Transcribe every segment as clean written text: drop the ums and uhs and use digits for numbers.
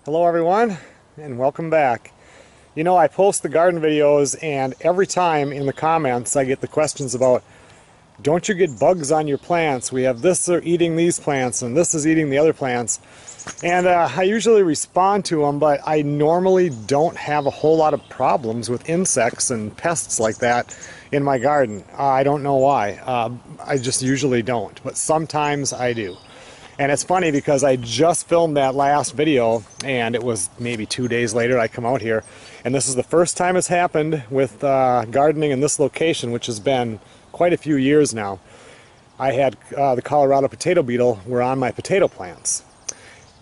Hello everyone, and welcome back. You know, I post the garden videos, and every time in the comments I get the questions about, don't you get bugs on your plants? We have this are eating these plants, and this is eating the other plants. And I usually respond to them, but I normally don't have a whole lot of problems with insects and pests like that in my garden. I don't know why. I just usually don't, but sometimes I do. And it's funny because I just filmed that last video, and it was maybe 2 days later I come out here, and this is the first time it's happened with gardening in this location, which has been quite a few years now. I had the Colorado potato beetle were on my potato plants,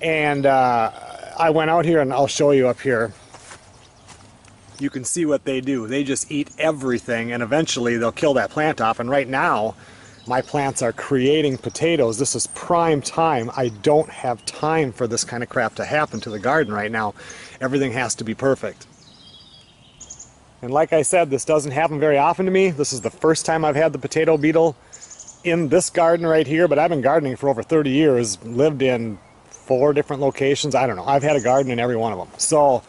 and I went out here, and I'll show you up here. You can see what they do. They just eat everything, and eventually they'll kill that plant off. And right now my plants are creating potatoes. This is prime time. I don't have time for this kind of crap to happen to the garden right now. Everything has to be perfect. And like I said, this doesn't happen very often to me. This is the first time I've had the potato beetle in this garden right here, but I've been gardening for over 30 years, lived in 4 different locations. I don't know. I've had a garden in every one of them. So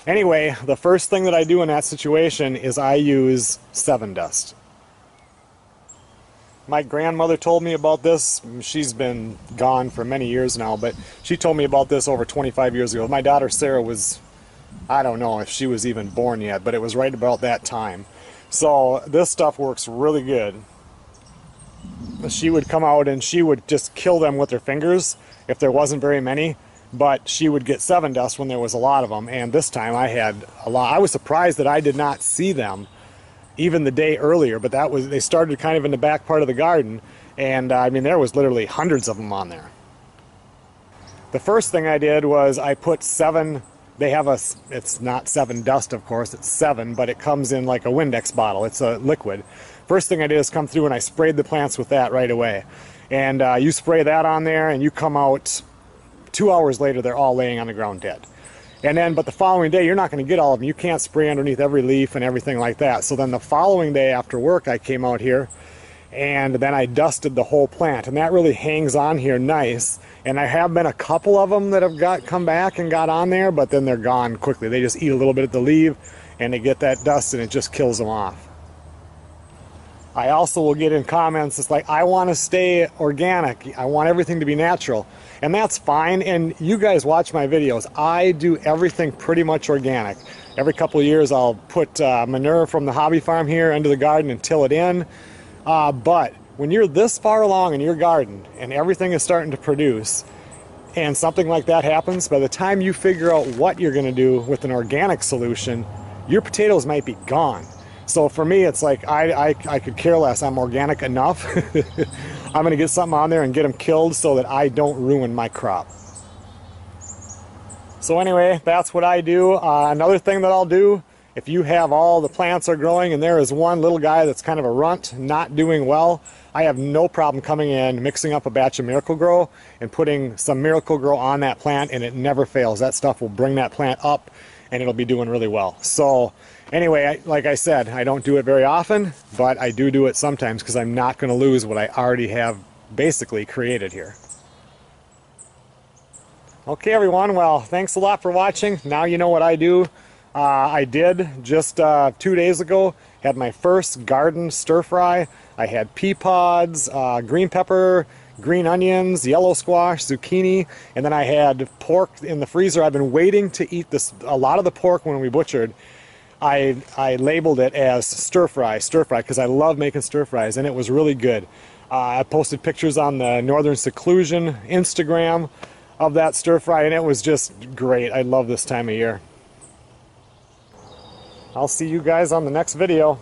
anyway, the first thing that I do in that situation is I use Sevin Dust. My grandmother told me about this. She's been gone for many years now, but she told me about this over 25 years ago. My daughter Sarah was, I don't know if she was even born yet, but it was right about that time. So this stuff works really good. She would come out and she would just kill them with her fingers if there wasn't very many, but she would get Sevin Dust when there was a lot of them, and this time I had a lot. I was surprised that I did not see them even the day earlier, but they started kind of in the back part of the garden, and I mean there was literally hundreds of them on there. The first thing I did was I put Sevin. They have it's not Sevin Dust, of course, it's Sevin, but it comes in like a Windex bottle. It's a liquid. First thing I did is come through and I sprayed the plants with that right away. And you spray that on there and you come out 2 hours later, they're all laying on the ground dead. And then, but the following day, you're not going to get all of them. You can't spray underneath every leaf and everything like that. So then the following day after work, I came out here and then I dusted the whole plant. And that really hangs on here nice. And there have been a couple of them that have come back and got on there, but then they're gone quickly. They just eat a little bit of the leaf and they get that dust and it just kills them off. I also will get in comments, it's like, I want to stay organic. I want everything to be natural. And that's fine, and you guys watch my videos. I do everything pretty much organic. Every couple of years I'll put manure from the hobby farm here into the garden and till it in. But when you're this far along in your garden and everything is starting to produce, and something like that happens, by the time you figure out what you're going to do with an organic solution, your potatoes might be gone. So for me, it's like I could care less. I'm organic enough. I'm going to get something on there and get them killed so that I don't ruin my crop. So anyway, that's what I do. Another thing that I'll do, if you have all the plants are growing and there is one little guy that's kind of a runt, not doing well, I have no problem coming in, mixing up a batch of Miracle-Gro and putting some Miracle-Gro on that plant, and it never fails. That stuff will bring that plant up and it'll be doing really well. So anyway, like I said, I don't do it very often, but I do it sometimes because I'm not going to lose what I already have basically created here. Okay everyone, well, thanks a lot for watching. Now you know what I do. I did just 2 days ago, had my first garden stir fry. I had pea pods, green pepper, green onions, yellow squash, zucchini, and then I had pork in the freezer. I've been waiting to eat this. A lot of the pork when we butchered, I labeled it as stir fry, because I love making stir fries, and it was really good. I posted pictures on the Northern Seclusion Instagram of that stir fry, and it was just great. I love this time of year. I'll see you guys on the next video.